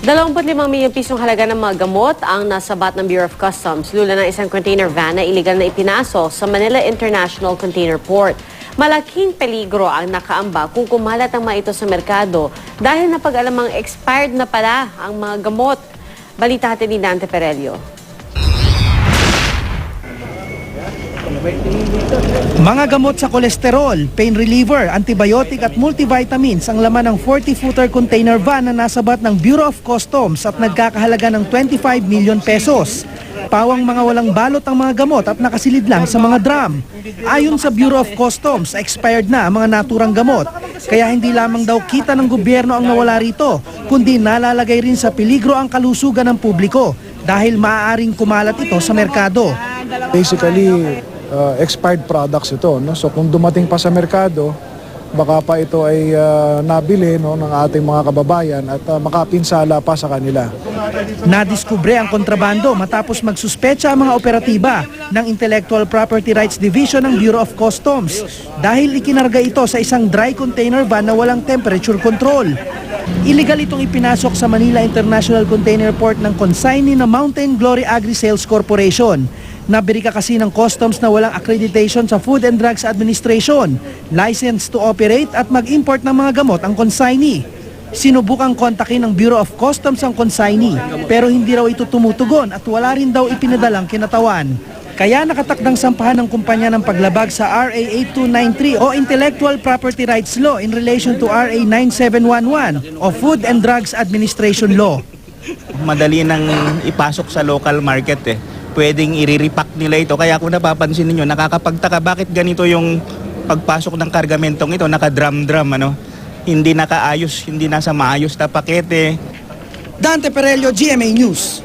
25 milyong pisong halaga ng mga gamot ang nasabat ng Bureau of Customs. Lula ng isang container van na iligal na ipinasok sa Manila International Container Port. Malaking peligro ang nakaamba kung kumalat ang mga ito sa merkado dahil napag-alamang expired na pala ang mga gamot. Balita natin ni Dante Perelio. Mga gamot sa kolesterol, pain reliever, antibiotic at multivitamins ang laman ng 40-footer container van na nasabat ng Bureau of Customs at nagkakahalaga ng 25 million pesos. Pawang mga walang balot ang mga gamot at nakasilid lang sa mga drum. Ayon sa Bureau of Customs, expired na ang mga naturang gamot. Kaya hindi lamang daw kita ng gobyerno ang nawala rito, kundi nalalagay rin sa peligro ang kalusugan ng publiko dahil maaaring kumalat ito sa merkado. Basically, expired products ito, no? So kung dumating pa sa merkado, baka pa ito ay nabili, no, ng ating mga kababayan at makapinsala pa sa kanila. Nadiskubre ang kontrabando matapos magsuspecha ang mga operatiba ng Intellectual Property Rights Division ng Bureau of Customs dahil ikinarga ito sa isang dry container van na walang temperature control. Illegal itong ipinasok sa Manila International Container Port ng consignee na Mountain Glory Agri-Sales Corporation. Nabirika kasi ng customs na walang accreditation sa Food and Drugs Administration, license to operate at mag-import ng mga gamot ang consignee. Sinubukang kontakin ng Bureau of Customs ang consignee pero hindi raw ito tumutugon at wala rin daw ipinadalang kinatawan. Kaya nakatakdang sampahan ng kumpanya ng paglabag sa RA 8293 o Intellectual Property Rights Law in relation to RA 9711 o Food and Drugs Administration Law. Madali nang ipasok sa local market Pwedeng i-repack nila ito. Kaya kung napapansin niyo, nakakapagtaka bakit ganito yung pagpasok ng kargamentong ito, naka-drum-drum, hindi nakaayos, hindi nasa maayos na pakete. Dante Perelio, GMA News.